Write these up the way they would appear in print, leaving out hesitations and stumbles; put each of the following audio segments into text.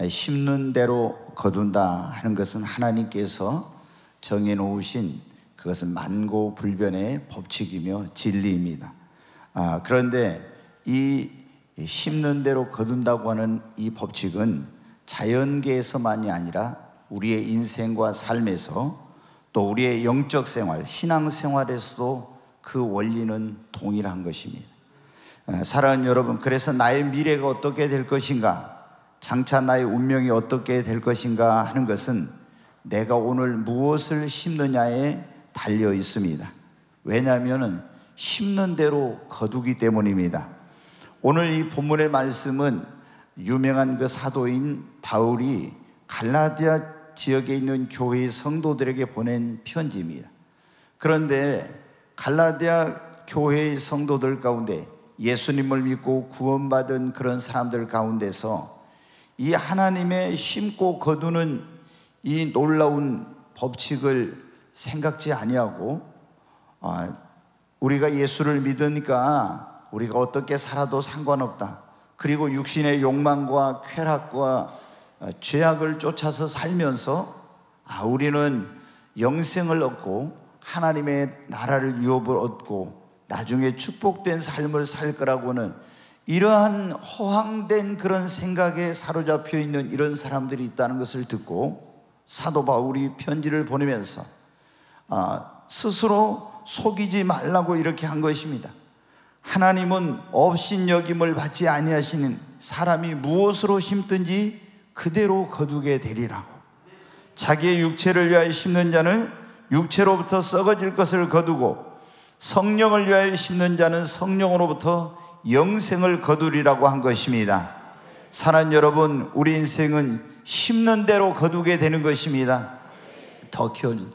심는 대로 거둔다 하는 것은 하나님께서 정해놓으신 그것은 만고불변의 법칙이며 진리입니다. 그런데 이 심는 대로 거둔다고 하는 이 법칙은 자연계에서만이 아니라 우리의 인생과 삶에서 또 우리의 영적 생활, 신앙생활에서도 그 원리는 동일한 것입니다. 사랑하는 여러분, 그래서 나의 미래가 어떻게 될 것인가, 장차 나의 운명이 어떻게 될 것인가 하는 것은 내가 오늘 무엇을 심느냐에 달려 있습니다. 왜냐하면 심는 대로 거두기 때문입니다. 오늘 이 본문의 말씀은 유명한 그 사도인 바울이 갈라디아 지역에 있는 교회의 성도들에게 보낸 편지입니다. 그런데 갈라디아 교회의 성도들 가운데 예수님을 믿고 구원받은 그런 사람들 가운데서 이 하나님의 심고 거두는 이 놀라운 법칙을 생각지 아니하고 우리가 예수를 믿으니까 우리가 어떻게 살아도 상관없다, 그리고 육신의 욕망과 쾌락과 죄악을 쫓아서 살면서 우리는 영생을 얻고 하나님의 나라를 유업을 얻고 나중에 축복된 삶을 살 거라고는, 이러한 허황된 그런 생각에 사로잡혀 있는 이런 사람들이 있다는 것을 듣고 사도 바울이 편지를 보내면서 스스로 속이지 말라고 이렇게 한 것입니다. 하나님은 업신여김을 받지 아니하시는 사람이 무엇으로 심든지 그대로 거두게 되리라고. 자기의 육체를 위하여 심는 자는 육체로부터 썩어질 것을 거두고 성령을 위하여 심는 자는 성령으로부터 영생을 거두리라고 한 것입니다. 사랑하는 여러분, 우리 인생은 심는 대로 거두게 되는 것입니다. 더 키워준,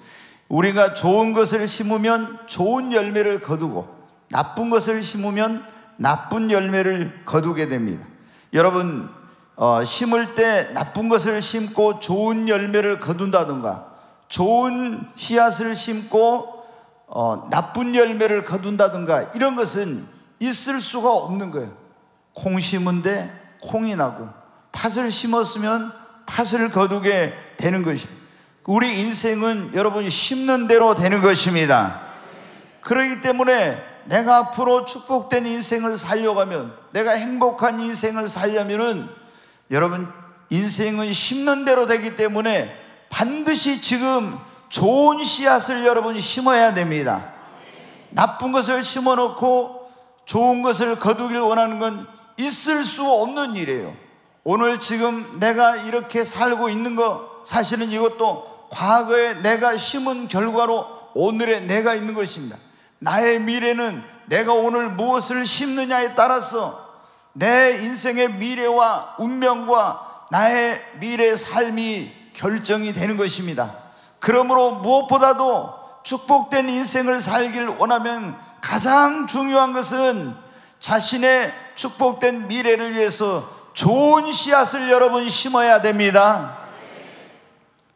우리가 좋은 것을 심으면 좋은 열매를 거두고 나쁜 것을 심으면 나쁜 열매를 거두게 됩니다. 여러분, 심을 때 나쁜 것을 심고 좋은 열매를 거둔다든가, 좋은 씨앗을 심고 나쁜 열매를 거둔다든가, 이런 것은 있을 수가 없는 거예요. 콩 심은데 콩이 나고, 팥을 심었으면 팥을 거두게 되는 것입니다. 우리 인생은 여러분 심는 대로 되는 것입니다. 그렇기 때문에 내가 앞으로 축복된 인생을 살려가면, 내가 행복한 인생을 살려면은 여러분 인생은 심는 대로 되기 때문에 반드시 지금 좋은 씨앗을 여러분 심어야 됩니다. 나쁜 것을 심어놓고 좋은 것을 거두길 원하는 건 있을 수 없는 일이에요. 오늘 지금 내가 이렇게 살고 있는 거, 사실은 이것도 과거에 내가 심은 결과로 오늘의 내가 있는 것입니다. 나의 미래는 내가 오늘 무엇을 심느냐에 따라서 내 인생의 미래와 운명과 나의 미래의 삶이 결정이 되는 것입니다. 그러므로 무엇보다도 축복된 인생을 살길 원하면 가장 중요한 것은 자신의 축복된 미래를 위해서 좋은 씨앗을 여러분 심어야 됩니다.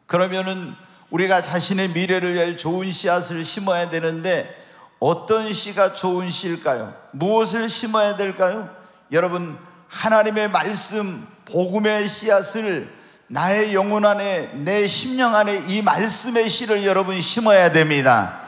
그러면은 우리가 자신의 미래를 위해 좋은 씨앗을 심어야 되는데, 어떤 씨가 좋은 씨일까요? 무엇을 심어야 될까요? 여러분, 하나님의 말씀, 복음의 씨앗을 나의 영혼 안에, 내 심령 안에 이 말씀의 씨를 여러분 심어야 됩니다.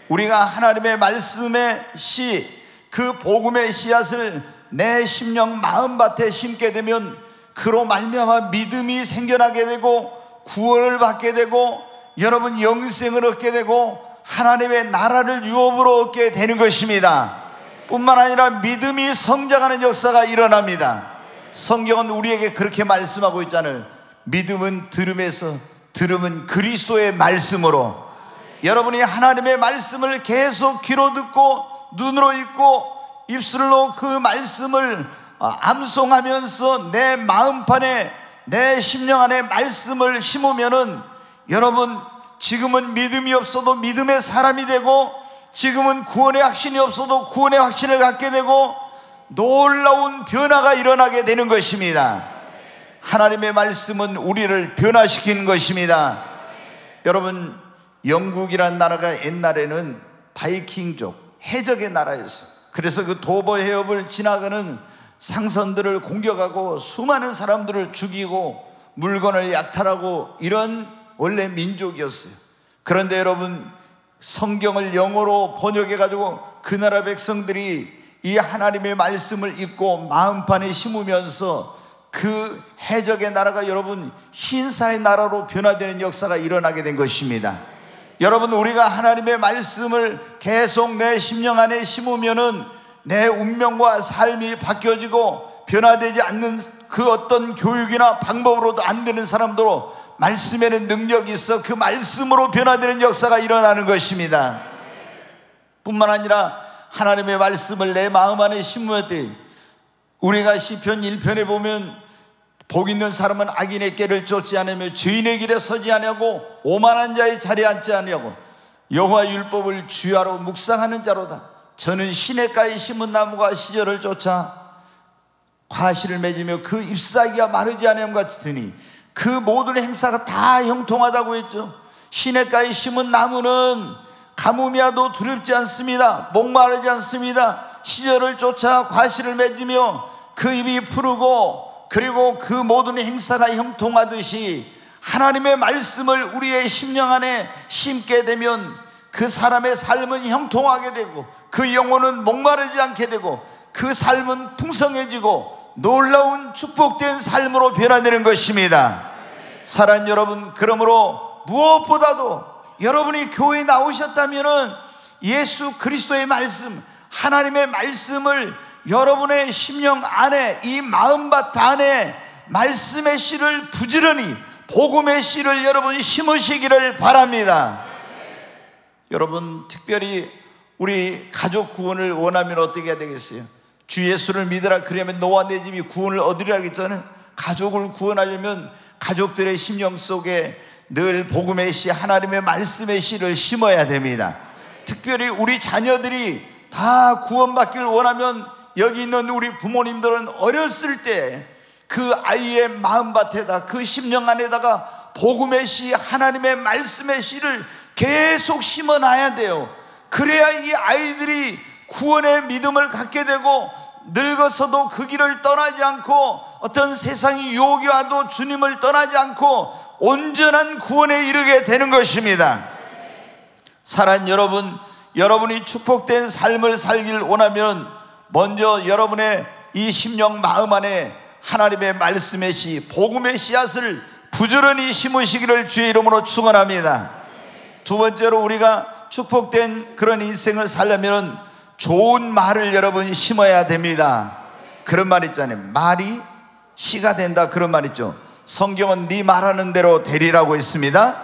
우리가 하나님의 말씀의 씨, 그 복음의 씨앗을 내 심령 마음밭에 심게 되면 그로 말미암아 믿음이 생겨나게 되고 구원을 받게 되고 여러분 영생을 얻게 되고 하나님의 나라를 유업으로 얻게 되는 것입니다. 뿐만 아니라 믿음이 성장하는 역사가 일어납니다. 성경은 우리에게 그렇게 말씀하고 있잖아요. 믿음은 들음에서, 들음은 그리스도의 말씀으로. 여러분이 하나님의 말씀을 계속 귀로 듣고 눈으로 읽고 입술로 그 말씀을 암송하면서 내 마음판에, 내 심령 안에 말씀을 심으면은 여러분 지금은 믿음이 없어도 믿음의 사람이 되고, 지금은 구원의 확신이 없어도 구원의 확신을 갖게 되고 놀라운 변화가 일어나게 되는 것입니다. 하나님의 말씀은 우리를 변화시키는 것입니다. 여러분, 영국이라는 나라가 옛날에는 바이킹족, 해적의 나라였어요. 그래서 그 도버 해협을 지나가는 상선들을 공격하고 수많은 사람들을 죽이고 물건을 약탈하고 이런 원래 민족이었어요. 그런데 여러분, 성경을 영어로 번역해 가지고 그 나라 백성들이 이 하나님의 말씀을 읽고 마음판에 심으면서 그 해적의 나라가 여러분 흰사의 나라로 변화되는 역사가 일어나게 된 것입니다. 여러분, 우리가 하나님의 말씀을 계속 내 심령 안에 심으면은 내 운명과 삶이 바뀌어지고 변화되지 않는 그 어떤 교육이나 방법으로도 안 되는 사람도 말씀에는 능력이 있어 그 말씀으로 변화되는 역사가 일어나는 것입니다. 뿐만 아니라 하나님의 말씀을 내 마음 안에 심을 때, 우리가 시편 1편에 보면 복 있는 사람은 악인의 길을 쫓지 않으며 죄인의 길에 서지 아니하고 오만한 자의 자리에 앉지 아니하고 여호와 율법을 주야로 묵상하는 자로다. 저는 시냇가에 심은 나무가 시절을 쫓아 과실을 맺으며 그 잎사귀가 마르지 아니함 같으니 그 모든 행사가 다 형통하다고 했죠. 시냇가에 심은 나무는 가뭄이 와도 두렵지 않습니다. 목마르지 않습니다. 시절을 쫓아 과실을 맺으며 그 잎이 푸르고, 그리고 그 모든 행사가 형통하듯이 하나님의 말씀을 우리의 심령 안에 심게 되면 그 사람의 삶은 형통하게 되고, 그 영혼은 목마르지 않게 되고, 그 삶은 풍성해지고 놀라운 축복된 삶으로 변화되는 것입니다. 사랑하는 여러분, 그러므로 무엇보다도 여러분이 교회에 나오셨다면 예수 그리스도의 말씀, 하나님의 말씀을 여러분의 심령 안에, 이 마음밭 안에 말씀의 씨를 부지런히, 복음의 씨를 여러분이 심으시기를 바랍니다. 여러분, 특별히 우리 가족 구원을 원하면 어떻게 해야 되겠어요? 주 예수를 믿으라, 그러면 너와 내 집이 구원을 얻으리라 했잖아요. 가족을 구원하려면 가족들의 심령 속에 늘 복음의 씨, 하나님의 말씀의 씨를 심어야 됩니다. 특별히 우리 자녀들이 다 구원받기를 원하면 여기 있는 우리 부모님들은 어렸을 때 그 아이의 마음밭에다, 그 심령 안에다가 복음의 씨, 하나님의 말씀의 씨를 계속 심어놔야 돼요. 그래야 이 아이들이 구원의 믿음을 갖게 되고 늙어서도 그 길을 떠나지 않고 어떤 세상이 유혹이 와도 주님을 떠나지 않고 온전한 구원에 이르게 되는 것입니다. 사랑하는 여러분, 여러분이 축복된 삶을 살길 원하면 먼저 여러분의 이 심령 마음 안에 하나님의 말씀의 씨, 복음의 씨앗을 부지런히 심으시기를 주의 이름으로 축원합니다. 두 번째로, 우리가 축복된 그런 인생을 살려면 좋은 말을 여러분이 심어야 됩니다. 그런 말 있잖아요. 말이 씨가 된다, 그런 말 있죠. 성경은 네 말하는 대로 되리라고 했습니다.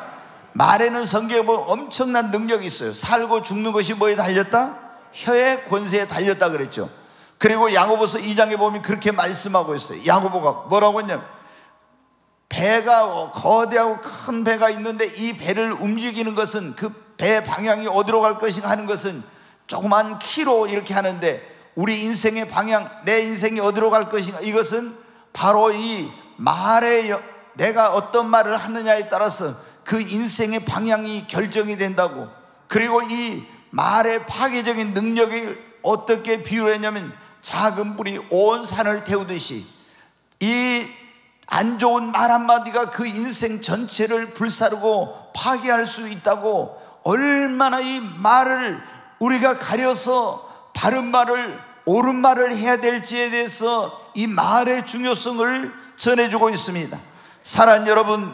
말에는 성경에 보면 엄청난 능력이 있어요. 살고 죽는 것이 뭐에 달렸다? 혀의 권세에 달렸다 그랬죠. 그리고 야고보서 2장에 보면 그렇게 말씀하고 있어요. 야고보가 뭐라고 했냐면, 배가 거대하고 큰 배가 있는데 이 배를 움직이는 것은, 그 배 방향이 어디로 갈 것인가 하는 것은 조그만 키로 이렇게 하는데, 우리 인생의 방향, 내 인생이 어디로 갈 것인가, 이것은 바로 이 말에, 내가 어떤 말을 하느냐에 따라서 그 인생의 방향이 결정이 된다고. 그리고 이 말의 파괴적인 능력을 어떻게 비유를 했냐면, 작은 불이 온 산을 태우듯이 이 안 좋은 말 한마디가 그 인생 전체를 불사르고 파괴할 수 있다고. 얼마나 이 말을 우리가 가려서 바른 말을, 옳은 말을 해야 될지에 대해서 이 말의 중요성을 전해주고 있습니다. 사랑하는 여러분,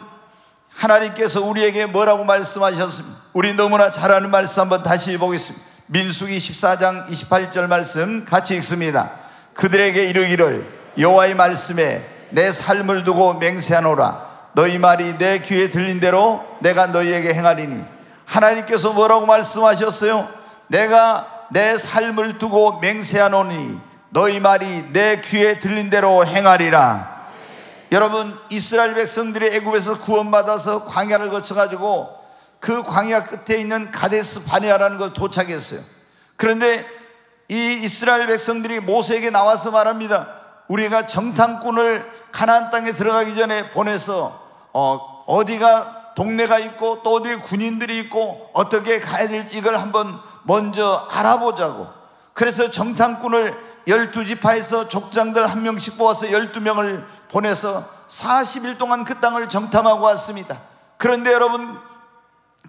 하나님께서 우리에게 뭐라고 말씀하셨습니까? 우리 너무나 잘 아는 말씀 한번 다시 보겠습니다. 민수기 14장 28절 말씀 같이 읽습니다. 그들에게 이르기를, 여호와의 말씀에 내 삶을 두고 맹세하노라. 너희 말이 내 귀에 들린 대로 내가 너희에게 행하리니. 하나님께서 뭐라고 말씀하셨어요? 내가 내 삶을 두고 맹세하노니 너희 말이 내 귀에 들린 대로 행하리라. 여러분, 이스라엘 백성들이 애굽에서 구원받아서 광야를 거쳐가지고 그 광야 끝에 있는 가데스 바네아라는 곳에 도착했어요. 그런데 이 이스라엘 백성들이 모세에게 나와서 말합니다. 우리가 정탐꾼을 가나안 땅에 들어가기 전에 보내서 어디가 동네가 있고 또 어디 군인들이 있고 어떻게 가야 될지 이걸 한번 먼저 알아보자고. 그래서 정탐꾼을 12지파에서 족장들 한 명씩 뽑아서 12명을 보내서 40일 동안 그 땅을 정탐하고 왔습니다. 그런데 여러분,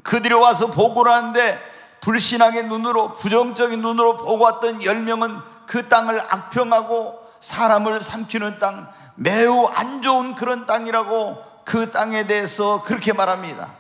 그들이 와서 보고를 하는데 불신앙의 눈으로, 부정적인 눈으로 보고 왔던 10명은 그 땅을 악평하고 사람을 삼키는 땅, 매우 안 좋은 그런 땅이라고 그 땅에 대해서 그렇게 말합니다.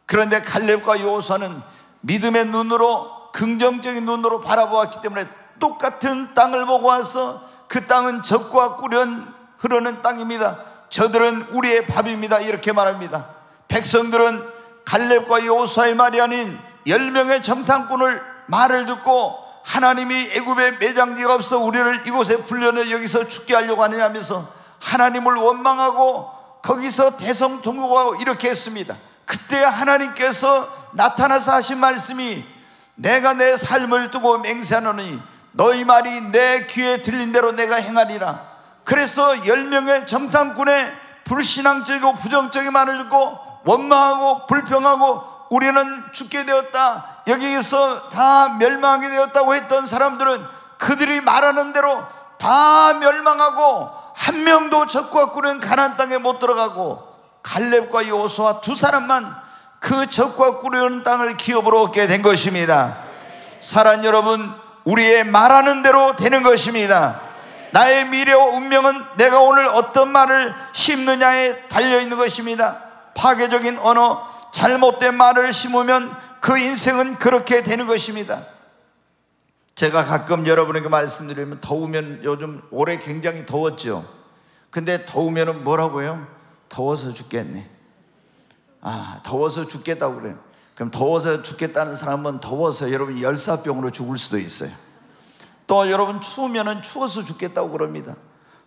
그런데 칼렙과 여호수아는 믿음의 눈으로, 긍정적인 눈으로 바라보았기 때문에 똑같은 땅을 보고 와서 그 땅은 젖과 꿀이 흐르는 땅입니다. 저들은 우리의 밥입니다, 이렇게 말합니다. 백성들은 칼렙과 여호수아의 말이 아닌 10명의 정탐꾼을 말을 듣고 하나님이 애굽에 매장지가 없어 우리를 이곳에 불려내 여기서 죽게 하려고 하느냐 하면서 하나님을 원망하고 거기서 대성통곡하고 이렇게 했습니다. 그때 하나님께서 나타나서 하신 말씀이, 내가 내 삶을 두고 맹세하노니 너희 말이 내 귀에 들린 대로 내가 행하리라. 그래서 10명의 정탐꾼의 불신앙적이고 부정적인 말을 듣고 원망하고 불평하고 우리는 죽게 되었다, 여기에서 다 멸망하게 되었다고 했던 사람들은 그들이 말하는 대로 다 멸망하고 한 명도 젖과 꿀은 가나안 땅에 못 들어가고 칼렙과 여호수아 두 사람만 그 젖과 꿀이 흐르는 땅을 기업으로 얻게 된 것입니다. 사랑하는 여러분, 우리의 말하는 대로 되는 것입니다. 나의 미래와 운명은 내가 오늘 어떤 말을 심느냐에 달려있는 것입니다. 파괴적인 언어, 잘못된 말을 심으면 그 인생은 그렇게 되는 것입니다. 제가 가끔 여러분에게 말씀드리면, 더우면, 요즘 올해 굉장히 더웠죠. 근데 더우면 뭐라고 해요? 더워서 죽겠네. 더워서 죽겠다고 그래요. 그럼 더워서 죽겠다는 사람은 더워서 여러분 열사병으로 죽을 수도 있어요. 또 여러분 추우면 추워서 죽겠다고 그럽니다.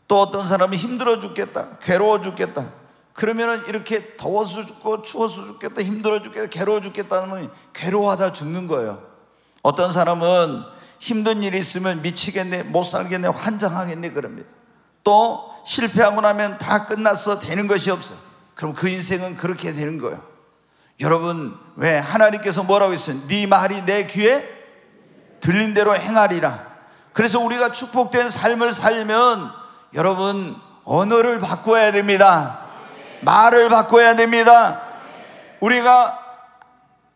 또 어떤 사람은 힘들어 죽겠다, 괴로워 죽겠다. 그러면은 이렇게 더워서 죽고 추워서 죽겠다, 힘들어 죽겠다, 괴로워 죽겠다는, 괴로워하다 죽는 거예요. 어떤 사람은 힘든 일이 있으면 미치겠네, 못 살겠네, 환장하겠네 그럽니다. 또 실패하고 나면 다 끝났어, 되는 것이 없어. 그럼 그 인생은 그렇게 되는 거예요. 여러분, 왜 하나님께서 뭐라고 했어요? 네 말이 내 귀에 들린 대로 행하리라. 그래서 우리가 축복된 삶을 살려면 여러분 언어를 바꿔야 됩니다. 말을 바꿔야 됩니다. 우리가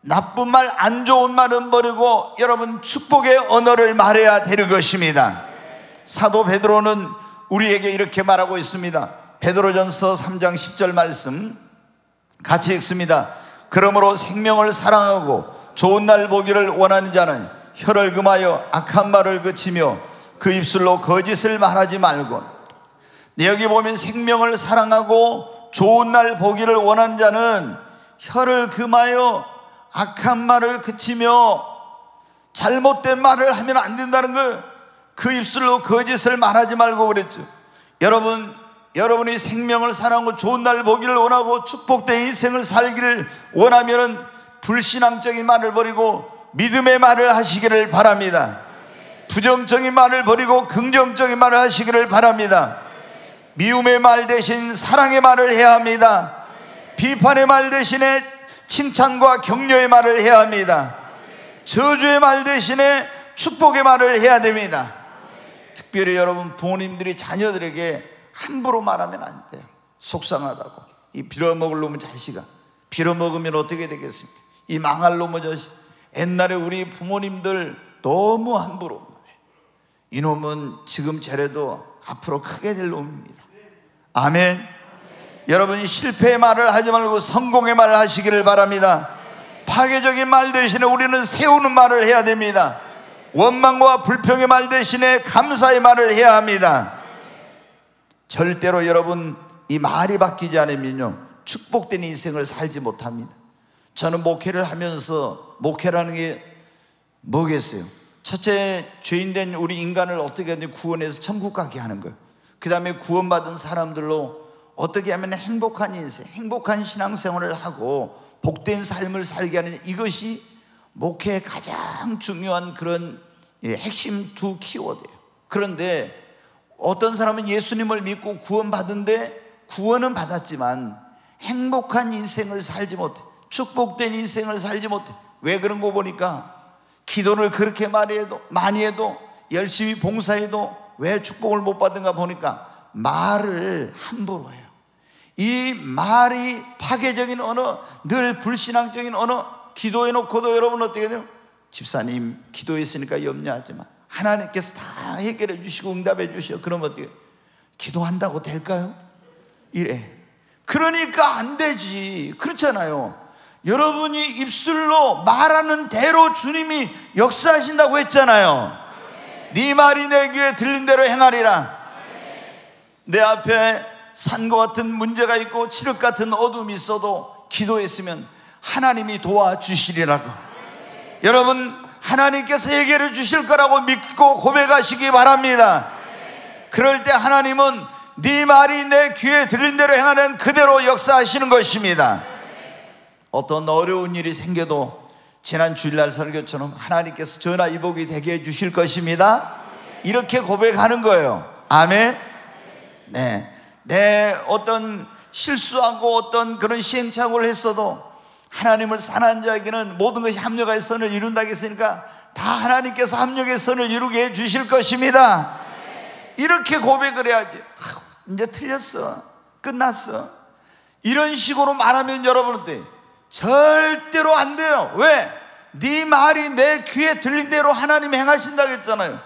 나쁜 말, 안 좋은 말은 버리고 여러분 축복의 언어를 말해야 되는 것입니다. 사도 베드로는 우리에게 이렇게 말하고 있습니다. 베드로전서 3장 10절 말씀 같이 읽습니다. 그러므로 생명을 사랑하고 좋은 날 보기를 원하는 자는 혀를 금하여 악한 말을 그치며 그 입술로 거짓을 말하지 말고. 여기 보면 생명을 사랑하고 좋은 날 보기를 원하는 자는 혀를 금하여 악한 말을 그치며, 잘못된 말을 하면 안 된다는 걸, 그 입술로 거짓을 말하지 말고 그랬죠. 여러분이 생명을 사랑하고 좋은 날 보기를 원하고 축복된 인생을 살기를 원하면 불신앙적인 말을 버리고 믿음의 말을 하시기를 바랍니다. 부정적인 말을 버리고 긍정적인 말을 하시기를 바랍니다. 미움의 말 대신 사랑의 말을 해야 합니다. 비판의 말 대신에 칭찬과 격려의 말을 해야 합니다. 저주의 말 대신에 축복의 말을 해야 됩니다. 특별히 여러분 부모님들이 자녀들에게 함부로 말하면 안 돼요. 속상하다고. 이 빌어먹을 놈의 자식아, 빌어먹으면 어떻게 되겠습니까? 이 망할 놈의 자식. 옛날에 우리 부모님들 너무 함부로 말해요. 이놈은 지금 저래도 앞으로 크게 될 놈입니다. 아멘. 여러분이 실패의 말을 하지 말고 성공의 말을 하시기를 바랍니다. 파괴적인 말 대신에 우리는 세우는 말을 해야 됩니다. 원망과 불평의 말 대신에 감사의 말을 해야 합니다. 절대로 여러분 이 말이 바뀌지 않으면요 축복된 인생을 살지 못합니다. 저는 목회를 하면서, 목회라는 게 뭐겠어요? 첫째, 죄인된 우리 인간을 어떻게 구원해서 천국 가게 하는 거예요. 그 다음에 구원받은 사람들로 어떻게 하면 행복한 인생, 행복한 신앙생활을 하고 복된 삶을 살게 하느냐, 이것이 목회의 가장 중요한 그런 핵심 두 키워드예요. 그런데 어떤 사람은 예수님을 믿고 구원받은데 구원은 받았지만 행복한 인생을 살지 못해, 축복된 인생을 살지 못해. 왜 그런 거 보니까 기도를 그렇게 많이 해도 열심히 봉사해도 왜 축복을 못 받은가 보니까 말을 함부로 해요. 이 말이 파괴적인 언어, 늘 불신앙적인 언어, 기도해놓고도 여러분 어떻게 돼요? 집사님 기도했으니까 염려하지 마, 하나님께서 다 해결해 주시고 응답해 주셔. 그러면 어떻게, 기도한다고 될까요? 이래. 그러니까 안 되지. 그렇잖아요. 여러분이 입술로 말하는 대로 주님이 역사하신다고 했잖아요. 네 말이 내 귀에 들린 대로 행하리라. 내 앞에 산과 같은 문제가 있고 칠흑 같은 어둠이 있어도 기도했으면 하나님이 도와주시리라고. 여러분, 하나님께서 해결해 주실 거라고 믿고 고백하시기 바랍니다. 그럴 때 하나님은 네 말이 내 귀에 들린 대로 행하는 그대로 역사하시는 것입니다. 어떤 어려운 일이 생겨도 지난 주일날 설교처럼 하나님께서 전화위복이 되게 해주실 것입니다. 이렇게 고백하는 거예요. 아멘. 네, 내 어떤 실수하고 어떤 그런 시행착오를 했어도 하나님을 사랑하는 자에게는 모든 것이 합력하여 선을 이룬다고 했으니까 다 하나님께서 합력의 선을 이루게 해주실 것입니다. 이렇게 고백을 해야지. 이제 틀렸어, 끝났어, 이런 식으로 말하면 여러분한테 절대로 안 돼요. 왜? 네 말이 내 귀에 들린 대로 하나님이 행하신다고 했잖아요.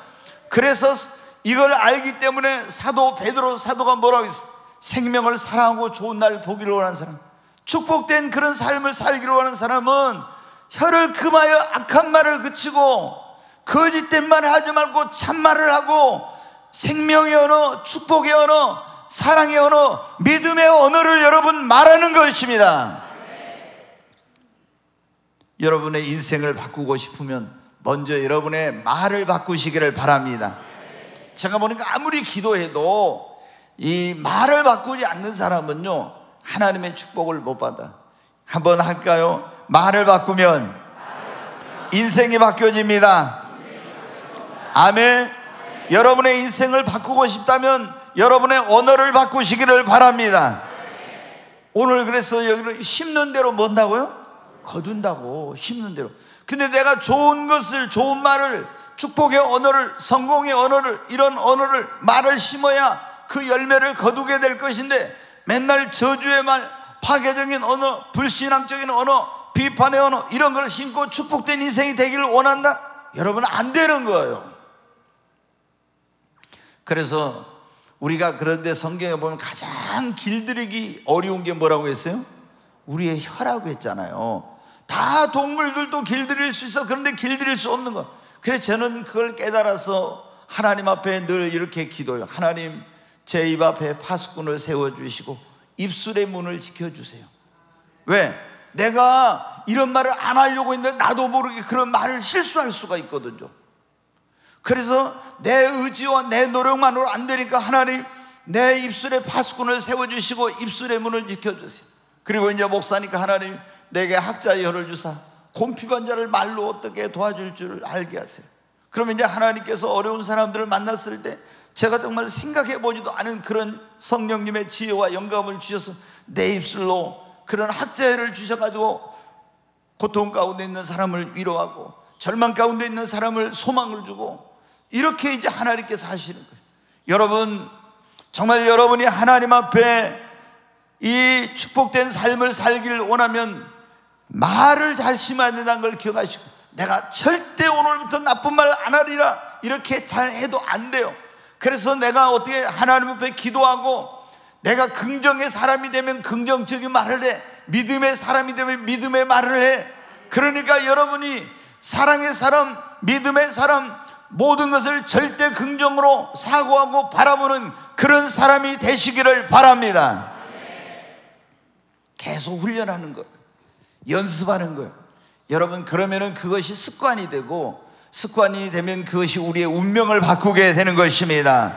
그래서 이걸 알기 때문에 사도 베드로 사도가 뭐라고 했어요? 생명을 사랑하고 좋은 날 보기를 원하는 사람, 축복된 그런 삶을 살기를 원하는 사람은 혀를 금하여 악한 말을 그치고 거짓된 말을 하지 말고 참말을 하고 생명의 언어, 축복의 언어, 사랑의 언어, 믿음의 언어를 여러분 말하는 것입니다. 여러분의 인생을 바꾸고 싶으면 먼저 여러분의 말을 바꾸시기를 바랍니다. 제가 보니까 아무리 기도해도 이 말을 바꾸지 않는 사람은요, 하나님의 축복을 못 받아. 한번 할까요? 말을 바꾸면 인생이 바뀌어집니다. 아멘. 여러분의 인생을 바꾸고 싶다면 여러분의 언어를 바꾸시기를 바랍니다. 오늘 그래서 여기를 심는 대로 뭔다고요? 거둔다고. 심는 대로. 근데 내가 좋은 것을, 좋은 말을, 축복의 언어를, 성공의 언어를, 이런 언어를, 말을 심어야 그 열매를 거두게 될 것인데 맨날 저주의 말, 파괴적인 언어, 불신앙적인 언어, 비판의 언어, 이런 걸 심고 축복된 인생이 되기를 원한다? 여러분, 안 되는 거예요. 그래서 우리가 그런데 성경에 보면 가장 길들이기 어려운 게 뭐라고 했어요? 우리의 혀라고 했잖아요. 다 동물들도 길들일 수 있어. 그런데 길들일 수 없는 거. 그래서 저는 그걸 깨달아서 하나님 앞에 늘 이렇게 기도해요. 하나님, 제 입 앞에 파수꾼을 세워주시고 입술의 문을 지켜주세요. 왜? 내가 이런 말을 안 하려고 했는데 나도 모르게 그런 말을 실수할 수가 있거든요. 그래서 내 의지와 내 노력만으로 안 되니까 하나님, 내 입술에 파수꾼을 세워주시고 입술의 문을 지켜주세요. 그리고 이제 목사니까 하나님, 내게 학자의 혀를 주사 곰피반 자를 말로 어떻게 도와줄 줄 알게 하세요. 그러면 이제 하나님께서 어려운 사람들을 만났을 때 제가 정말 생각해보지도 않은 그런 성령님의 지혜와 영감을 주셔서 내 입술로 그런 학자의 혀를 주셔가지고 고통 가운데 있는 사람을 위로하고 절망 가운데 있는 사람을 소망을 주고, 이렇게 이제 하나님께서 하시는 거예요. 여러분, 정말 여러분이 하나님 앞에 이 축복된 삶을 살기를 원하면 말을 잘 심어야 된다는 걸 기억하시고, 내가 절대 오늘부터 나쁜 말 안 하리라 이렇게 잘 해도 안 돼요. 그래서 내가 어떻게 하나님 앞에 기도하고, 내가 긍정의 사람이 되면 긍정적인 말을 해, 믿음의 사람이 되면 믿음의 말을 해. 그러니까 여러분이 사랑의 사람, 믿음의 사람, 모든 것을 절대 긍정으로 사고하고 바라보는 그런 사람이 되시기를 바랍니다. 계속 훈련하는 거예요. 연습하는 거예요. 여러분, 그러면은 그것이 습관이 되고, 습관이 되면 그것이 우리의 운명을 바꾸게 되는 것입니다.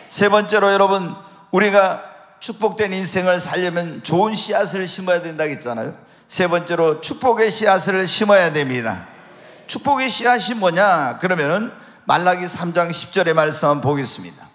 세 번째로 여러분, 우리가 축복된 인생을 살려면 좋은 씨앗을 심어야 된다고 했잖아요. 세 번째로 축복의 씨앗을 심어야 됩니다. 축복의 씨앗이 뭐냐? 그러면은 말라기 3장 10절의 말씀 한번 보겠습니다.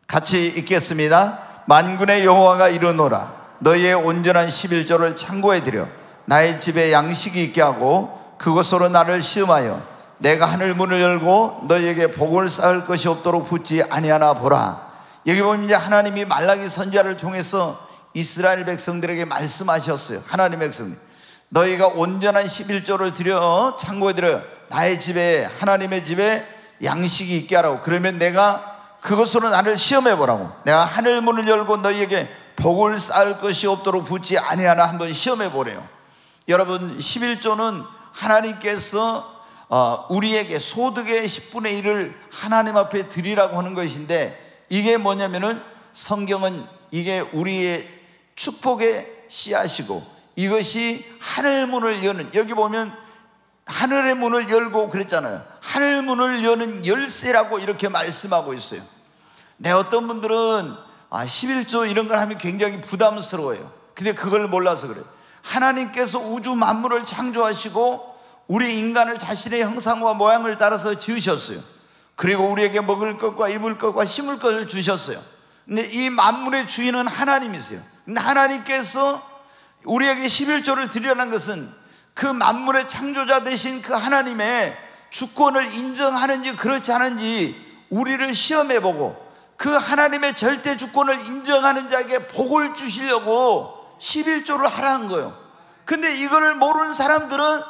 같이 읽겠습니다. 만군의 여호와가 이르노라, 너희의 온전한 11조를 창고에 들여 나의 집에 양식이 있게 하고 그것으로 나를 시험하여 내가 하늘 문을 열고 너희에게 복을 쌓을 것이 없도록 붙지 아니하나 보라. 여기 보면 이제 하나님이 말라기 선지자를 통해서 이스라엘 백성들에게 말씀하셨어요. 하나님 백성들, 너희가 온전한 11조를 드려 창고에 들여 나의 집에, 하나님의 집에 양식이 있게 하라고. 그러면 내가 그것으로 나를 시험해 보라고. 내가 하늘 문을 열고 너희에게 복을 쌓을 것이 없도록 붙지 아니하나 한번 시험해 보래요. 여러분, 11조는 하나님께서 우리에게 소득의 10분의 1을 하나님 앞에 드리라고 하는 것인데, 이게 뭐냐면은 성경은 이게 우리의 축복의 씨앗이고, 이것이 하늘 문을 여는, 여기 보면 하늘의 문을 열고 그랬잖아요. 하늘 문을 여는 열쇠라고 이렇게 말씀하고 있어요. 네, 어떤 분들은 11조 이런 걸 하면 굉장히 부담스러워요. 근데 그걸 몰라서 그래요. 하나님께서 우주 만물을 창조하시고 우리 인간을 자신의 형상과 모양을 따라서 지으셨어요. 그리고 우리에게 먹을 것과 입을 것과 심을 것을 주셨어요. 근데 이 만물의 주인은 하나님이세요. 근데 하나님께서 우리에게 11조를 드리라는 것은 그 만물의 창조자 되신 그 하나님의 주권을 인정하는지 그렇지 않은지 우리를 시험해보고, 그 하나님의 절대 주권을 인정하는 자에게 복을 주시려고 11조를 하라는 거예요. 근데 이거를 모르는 사람들은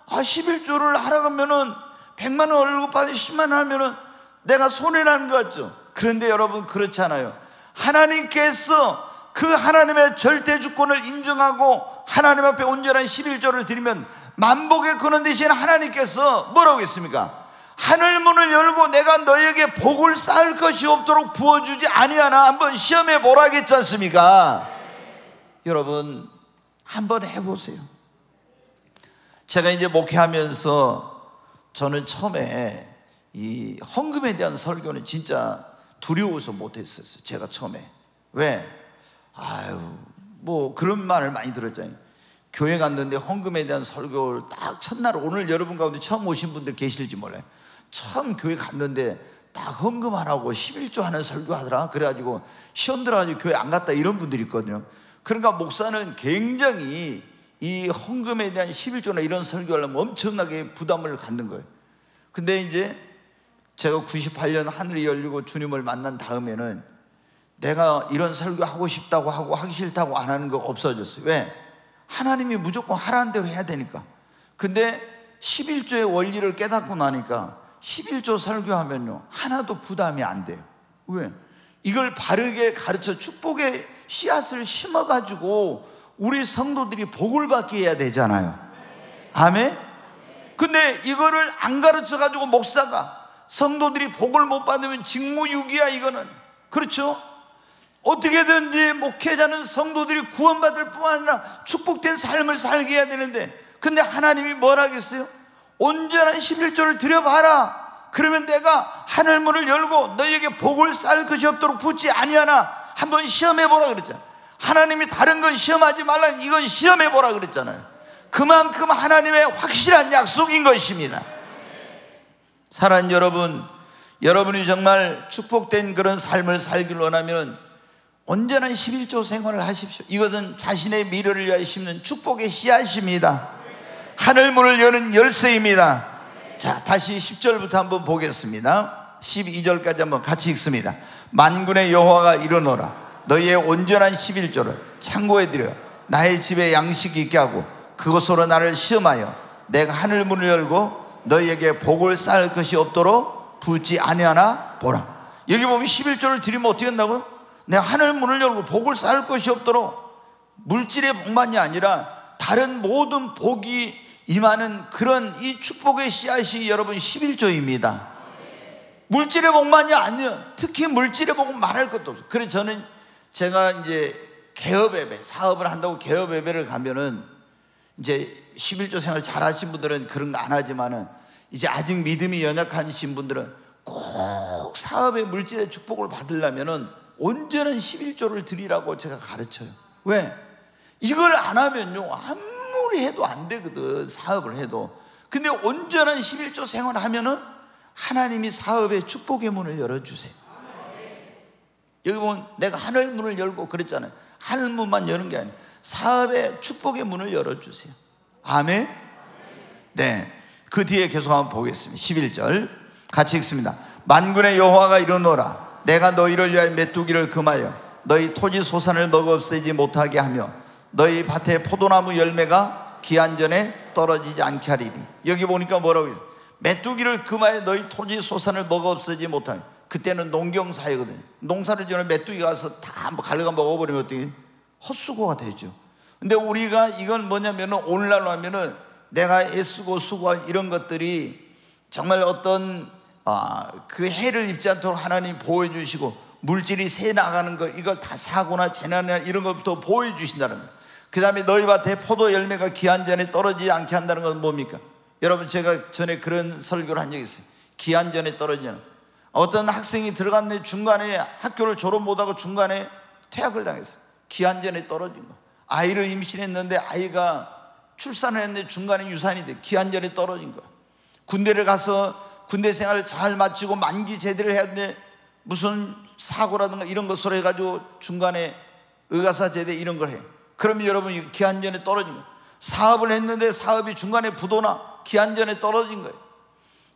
11조를 하라고 하면은 100만 원 월급 받으면 10만 원 하면은 내가 손해나는 것 같죠. 그런데 여러분, 그렇지 않아요. 하나님께서 그 하나님의 절대 주권을 인정하고 하나님 앞에 온전한 11조를 드리면 만복의 근원 되신 하나님께서 뭐라고 했습니까? 하늘 문을 열고 내가 너에게 복을 쌓을 것이 없도록 부어주지 아니하나 한번 시험해 보라겠지 않습니까? 여러분, 한번 해보세요. 제가 이제 목회하면서 저는 처음에 이 헌금에 대한 설교는 진짜 두려워서 못했었어요. 제가 처음에. 왜? 뭐 그런 말을 많이 들었잖아요. 교회 갔는데 헌금에 대한 설교를 딱 첫날, 오늘 여러분 가운데 처음 오신 분들 계실지 몰라요. 처음 교회 갔는데 딱 헌금 안 하고 11조 하는 설교 하더라. 그래가지고 시험 들어가지고 교회 안 갔다 이런 분들이 있거든요. 그러니까 목사는 굉장히 이 헌금에 대한 11조나 이런 설교하려면 엄청나게 부담을 갖는 거예요. 근데 이제 제가 98년 하늘이 열리고 주님을 만난 다음에는 내가 이런 설교 하고 싶다고 하고 하기 싫다고 안 하는 거 없어졌어요. 왜? 하나님이 무조건 하라는 대로 해야 되니까. 근데 11조의 원리를 깨닫고 나니까 11조 설교하면요 하나도 부담이 안 돼요. 왜? 이걸 바르게 가르쳐 축복의 씨앗을 심어가지고 우리 성도들이 복을 받게 해야 되잖아요. 아멘? 근데 이거를 안 가르쳐가지고 목사가 성도들이 복을 못 받으면 직무유기야, 이거는. 그렇죠? 어떻게든지 목회자는 성도들이 구원받을 뿐만 아니라 축복된 삶을 살게 해야 되는데, 근데 하나님이 뭐라 하겠어요? 온전한 11조를 드려봐라. 그러면 내가 하늘문을 열고 너희에게 복을 쌓을 것이 없도록 붙지 아니하나 한번 시험해보라 그랬잖아요. 하나님이 다른 건 시험하지 말라, 이건 시험해보라 그랬잖아요. 그만큼 하나님의 확실한 약속인 것입니다. 사랑하는 여러분, 여러분이 정말 축복된 그런 삶을 살기를 원하면 온전한 11조 생활을 하십시오. 이것은 자신의 미래를 위하여 심는 축복의 씨앗입니다. 하늘문을 여는 열쇠입니다. 자, 다시 10절부터 한번 보겠습니다. 12절까지 한번 같이 읽습니다. 만군의 여호와가 이르노라. 너희의 온전한 11조를 창고에 들여 나의 집에 양식이 있게 하고 그것으로 나를 시험하여 내가 하늘문을 열고 너희에게 복을 쌓을 것이 없도록 붓지 아니하나 보라. 여기 보면 11조를 드리면 어떻게 한다고요? 내가 하늘문을 열고 복을 쌓을 것이 없도록, 물질의 복만이 아니라 다른 모든 복이 임하는 그런 이 축복의 씨앗이 여러분 11조입니다. 물질의 복만이 아니에요. 특히 물질의 복은 말할 것도 없어요. 그래서 저는 제가 이제 개업예배, 사업을 한다고 개업예배를 가면은 이제 11조 생활 잘 하신 분들은 그런 거 안 하지만은 이제 아직 믿음이 연약하신 분들은 꼭 사업의 물질의 축복을 받으려면은 온전한 11조를 드리라고 제가 가르쳐요. 왜? 이걸 안 하면요 아무리 해도 안 되거든, 사업을 해도. 근데 온전한 11조 생활을 하면은 하나님이 사업의 축복의 문을 열어주세요. 여기 보면 내가 하늘문을 열고 그랬잖아요. 하늘문만 여는 게 아니에요. 사업의 축복의 문을 열어주세요. 아멘? 네. 그 뒤에 계속 한번 보겠습니다. 11절 같이 읽습니다. 만군의 여호와가 이르노라. 내가 너희를 위하여 메뚜기를 금하여 너희 토지 소산을 먹어 없애지 못하게 하며 너희 밭에 포도나무 열매가 기한 전에 떨어지지 않게 하리니. 여기 보니까 뭐라고 해요? 메뚜기를 금하여 너희 토지 소산을 먹어 없애지 못하게. 그때는 농경사회거든요. 농사를 지으면 메뚜기가 가서 다 갈라가 먹어버리면 어떻게 헛수고가 되죠. 근데 우리가 이건 뭐냐면은 오늘날로 하면은 내가 애쓰고 수고한 이런 것들이 정말 어떤 그 해를 입지 않도록 하나님 보호해 주시고 물질이 새 나가는 걸 이걸 다 사고나 재난이나 이런 것부터 보호해 주신다는 거예요. 그 다음에 너희 밭에 포도 열매가 기한 전에 떨어지지 않게 한다는 건 뭡니까? 여러분, 제가 전에 그런 설교를 한 적이 있어요. 기한 전에 떨어지는. 어떤 학생이 들어갔는데 중간에 학교를 졸업 못하고 중간에 퇴학을 당했어요. 기한 전에 떨어진 거. 아이를 임신했는데 아이가 출산을 했는데 중간에 유산이 돼. 기한 전에 떨어진 거. 군대를 가서 군대 생활을 잘 마치고 만기 제대를 해야 되는데 무슨 사고라든가 이런 것으로 해가지고 중간에 의가사 제대 이런 걸 해. 그러면 여러분 기한 전에 떨어진 거예요. 사업을 했는데 사업이 중간에 부도나 기한 전에 떨어진 거예요.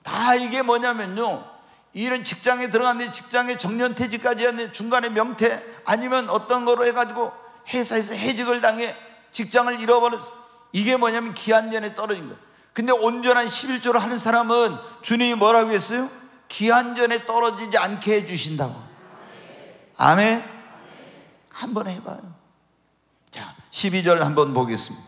다 이게 뭐냐면요, 이런 직장에 들어갔는데 직장에 정년퇴직까지 했는데 중간에 명퇴 아니면 어떤 거로 해가지고 회사에서 해직을 당해 직장을 잃어버렸어. 이게 뭐냐면 기한 전에 떨어진 거예요. 근데 온전한 11조를 하는 사람은 주님이 뭐라고 했어요? 기한 전에 떨어지지 않게 해주신다고. 아멘. 한번 해봐요. 자, 12절 한번 보겠습니다.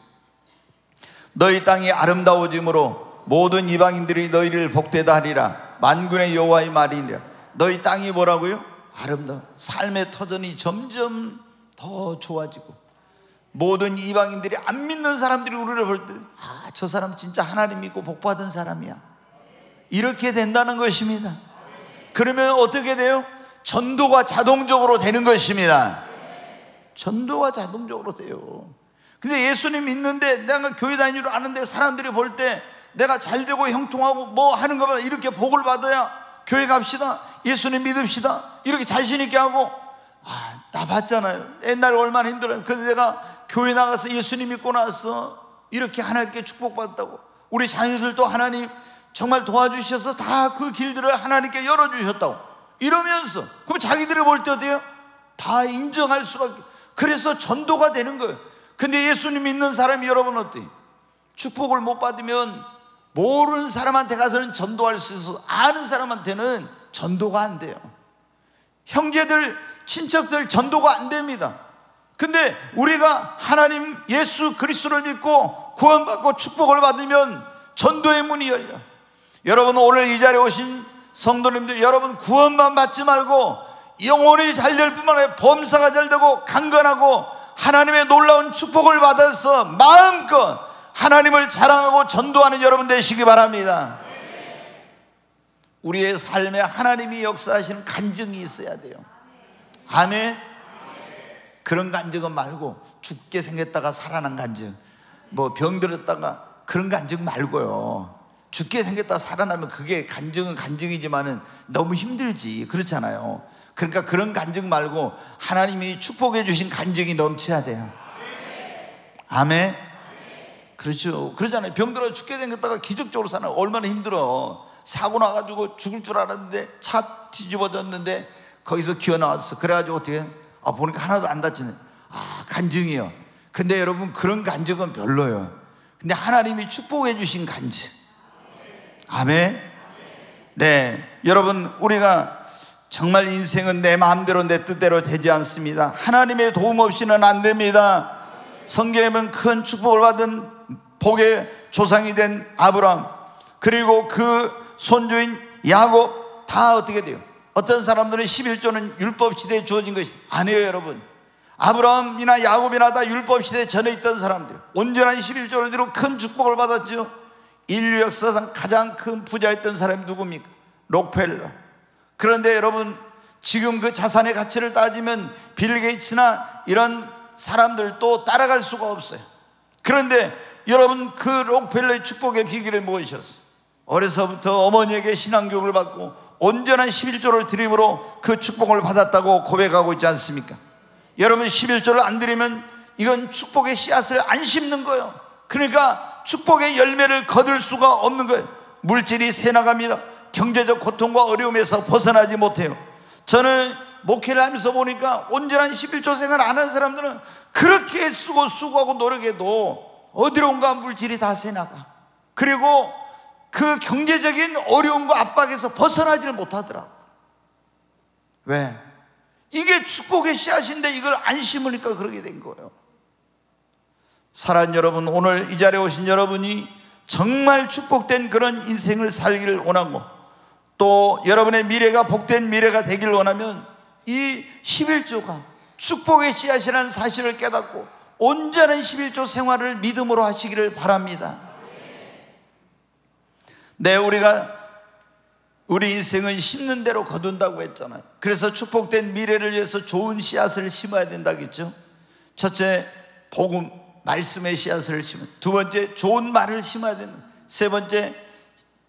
너희 땅이 아름다워짐으로 모든 이방인들이 너희를 복되다 하리라. 만군의 여호와의 말이니라. 너희 땅이 뭐라고요? 아름다워. 삶의 터전이 점점 더 좋아지고 모든 이방인들이 안 믿는 사람들이 우리를 볼 때 저 사람 진짜 하나님 믿고 복받은 사람이야, 이렇게 된다는 것입니다. 그러면 어떻게 돼요? 전도가 자동적으로 되는 것입니다. 전도가 자동적으로 돼요. 근데 예수님 믿는데 내가 교회 다니러 아는데 사람들이 볼 때 내가 잘 되고 형통하고 뭐 하는 것보다 이렇게 복을 받아야 교회 갑시다, 예수님 믿읍시다, 이렇게 자신 있게 하고 나 봤잖아요. 옛날에 얼마나 힘들어요. 근데 내가 교회 나가서 예수님 믿고 나서 이렇게 하나님께 축복받았다고. 우리 자녀들도 하나님 정말 도와주셔서 다 그 길들을 하나님께 열어주셨다고 이러면서 그럼 자기들을 볼 때 어때요? 다 인정할 수밖에. 그래서 전도가 되는 거예요. 근데 예수님 믿는 사람이 여러분 어때요? 축복을 못 받으면 모르는 사람한테 가서는 전도할 수 있어서 아는 사람한테는 전도가 안 돼요. 형제들, 친척들 전도가 안 됩니다. 근데 우리가 하나님 예수 그리스도를 믿고 구원받고 축복을 받으면 전도의 문이 열려. 여러분, 오늘 이 자리에 오신 성도님들, 여러분 구원만 받지 말고 영혼이 잘 될 뿐만 아니라 범사가 잘 되고 강건하고 하나님의 놀라운 축복을 받아서 마음껏 하나님을 자랑하고 전도하는 여러분 되시기 바랍니다. 우리의 삶에 하나님이 역사하시는 간증이 있어야 돼요. 아멘. 그런 간증은 말고 죽게 생겼다가 살아난 간증, 뭐 병들었다가 그런 간증 말고요. 죽게 생겼다가 살아나면 그게 간증은 간증이지만은 너무 힘들지, 그렇잖아요. 그러니까 그런 간증 말고 하나님이 축복해 주신 간증이 넘쳐야 돼요. 아멘. 그렇죠. 그러잖아요. 병들어 죽게 생겼다가 기적적으로 살아. 얼마나 힘들어. 사고 나가지고 죽을 줄 알았는데 차 뒤집어졌는데 거기서 기어 나왔어. 그래가지고 어떻게 보니까 하나도 안 다치네. 간증이요. 근데 여러분 그런 간증은 별로예요. 근데 하나님이 축복해 주신 간증. 아멘. 네, 여러분 우리가 정말 인생은 내 마음대로 내 뜻대로 되지 않습니다. 하나님의 도움 없이는 안 됩니다. 성경에 보면 큰 축복을 받은 복의 조상이 된 아브라함, 그리고 그 손주인 야곱 다 어떻게 돼요? 어떤 사람들은 11조는 율법 시대에 주어진 것이 아니에요. 여러분, 아브라함이나 야곱이나 다 율법 시대 전에 있던 사람들, 온전한 11조를 뒤로 큰 축복을 받았죠. 인류 역사상 가장 큰 부자였던 사람이 누굽니까? 록펠러. 그런데 여러분 지금 그 자산의 가치를 따지면 빌 게이츠나 이런 사람들도 따라갈 수가 없어요. 그런데 여러분 그 록펠러의 축복의 비결이 무엇이었어요? 어려서부터 어머니에게 신앙교육을 받고 온전한 11조를 드림으로 그 축복을 받았다고 고백하고 있지 않습니까? 여러분 11조를 안 드리면 이건 축복의 씨앗을 안 심는 거예요. 그러니까 축복의 열매를 거둘 수가 없는 거예요. 물질이 새나갑니다. 경제적 고통과 어려움에서 벗어나지 못해요. 저는 목회를 하면서 보니까 온전한 11조 생활 안 하는 사람들은 그렇게 수고하고 노력해도 어디론가 물질이 다 새나가. 그리고 그 경제적인 어려움과 압박에서 벗어나지를 못하더라. 왜? 이게 축복의 씨앗인데 이걸 안 심으니까 그러게 된 거예요. 사랑하는 여러분, 오늘 이 자리에 오신 여러분이 정말 축복된 그런 인생을 살기를 원하고 또 여러분의 미래가 복된 미래가 되기를 원하면 이 11조가 축복의 씨앗이라는 사실을 깨닫고 온전한 11조 생활을 믿음으로 하시기를 바랍니다. 네, 우리 인생은 심는 대로 거둔다고 했잖아요. 그래서 축복된 미래를 위해서 좋은 씨앗을 심어야 된다겠죠. 첫째, 복음, 말씀의 씨앗을 심어. 두 번째, 좋은 말을 심어야 된다. 세 번째,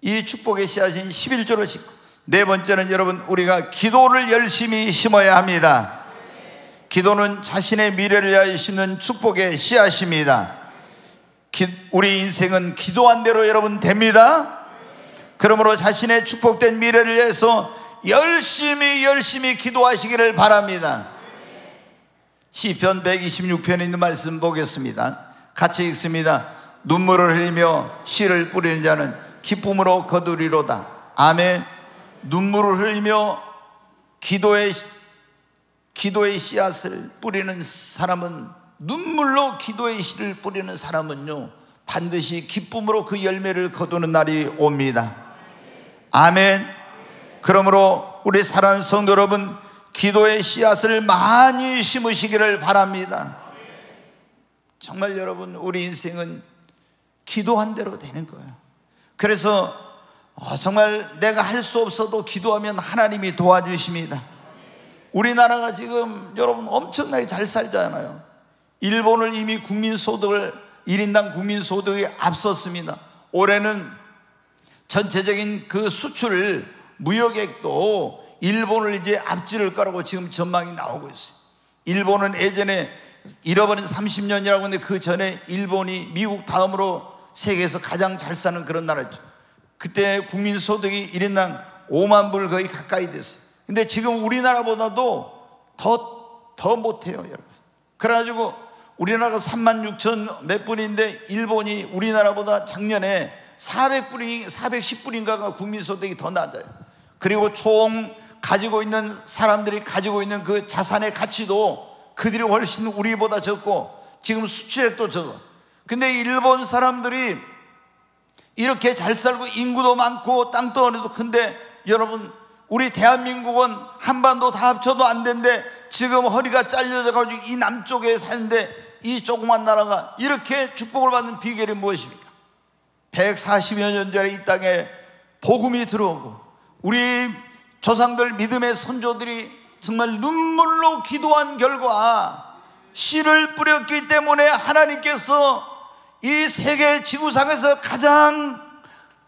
이 축복의 씨앗인 11조를 심고. 네 번째는 여러분, 우리가 기도를 열심히 심어야 합니다. 기도는 자신의 미래를 위하여 심는 축복의 씨앗입니다. 우리 인생은 기도한 대로 여러분 됩니다. 그러므로 자신의 축복된 미래를 위해서 열심히 기도하시기를 바랍니다. 시편 126편에 있는 말씀 보겠습니다. 같이 읽습니다. 눈물을 흘리며 씨를 뿌리는 자는 기쁨으로 거두리로다. 아멘. 눈물을 흘리며 기도의 씨앗을 뿌리는 사람은, 눈물로 기도의 씨를 뿌리는 사람은요, 반드시 기쁨으로 그 열매를 거두는 날이 옵니다. 아멘. 그러므로 우리 사랑하는 성도 여러분, 기도의 씨앗을 많이 심으시기를 바랍니다. 정말 여러분, 우리 인생은 기도한 대로 되는 거예요. 그래서 정말 내가 할 수 없어도 기도하면 하나님이 도와주십니다. 우리나라가 지금 여러분 엄청나게 잘 살잖아요. 일본을 이미 국민소득을 1인당 국민소득이 앞섰습니다. 올해는 전체적인 그 수출 무역액도 일본을 이제 앞지를 거라고 지금 전망이 나오고 있어요. 일본은 예전에 잃어버린 30년이라고 하는데 그 전에 일본이 미국 다음으로 세계에서 가장 잘 사는 그런 나라죠. 그때 국민소득이 1인당 5만 불 거의 가까이 됐어요. 근데 지금 우리나라보다도 더 못해요, 여러분. 그래가지고 우리나라가 3만 6천 몇 불인데 일본이 우리나라보다 작년에 410불인가가 국민소득이 더 낮아요. 그리고 총 가지고 있는 사람들이 가지고 있는 그 자산의 가치도 그들이 훨씬 우리보다 적고 지금 수출액도 적어. 근데 일본 사람들이 이렇게 잘 살고 인구도 많고 땅덩어리도 큰데 여러분, 우리 대한민국은 한반도 다 합쳐도 안 되는데 지금 허리가 잘려져 가지고 이 남쪽에 사는데 이 조그만 나라가 이렇게 축복을 받는 비결이 무엇입니까? 140여 년 전에 이 땅에 복음이 들어오고 우리 조상들 믿음의 선조들이 정말 눈물로 기도한 결과 씨를 뿌렸기 때문에 하나님께서 이 세계 지구상에서 가장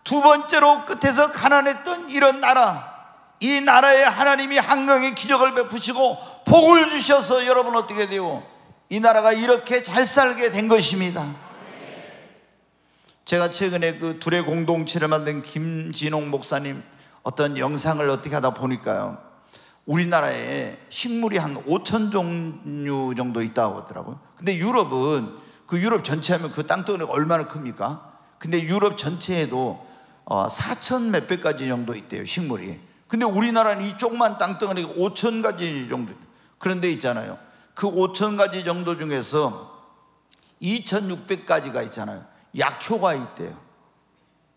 두 번째로 끝에서 가난했던 이런 나라, 이 나라에 하나님이 한강의 기적을 베푸시고 복을 주셔서 여러분 어떻게 돼요? 이 나라가 이렇게 잘 살게 된 것입니다. 제가 최근에 그 둘의 공동체를 만든 김진홍 목사님 어떤 영상을 어떻게 하다 보니까요, 우리나라에 식물이 한 5천 종류 정도 있다고 하더라고요. 근데 유럽은 그 유럽 전체 하면 그 땅덩어리가 얼마나 큽니까? 근데 유럽 전체에도 4천 몇백 가지 정도 있대요, 식물이. 근데 우리나라는 이 조그만 땅덩어리가 5천 가지 정도. 그런데 있잖아요, 그 5천 가지 정도 중에서 2,600가지가 있잖아요, 약효가 있대요.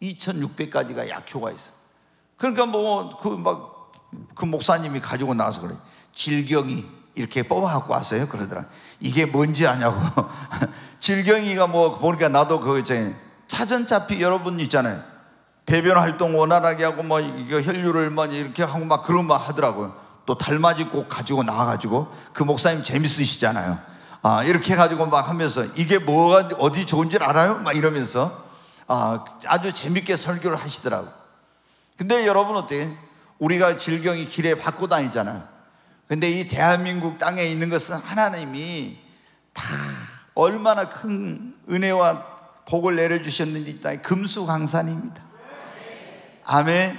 2,600가지가 약효가 있어. 그러니까 그 목사님이 가지고 나와서 그래. 질경이 이렇게 뽑아갖고 왔어요. 그러더라. 이게 뭔지 아냐고. 질경이가 보니까 나도 그거 있잖아요. 차전차피 여러분 있잖아요. 배변 활동 원활하게 하고 이거 혈류를 이렇게 하고 그런 하더라고요. 또 달맞이 꼭 가지고 나와가지고 그 목사님 재밌으시잖아요. 이렇게 해가지고 하면서 이게 뭐가 어디 좋은지 알아요? 이러면서 아주 재밌게 설교를 하시더라고요. 근데 여러분 어때요? 우리가 질경이 길에 받고 다니잖아요. 근데 이 대한민국 땅에 있는 것은 하나님이 다 얼마나 큰 은혜와 복을 내려주셨는지 이 땅에 금수강산입니다. 아멘.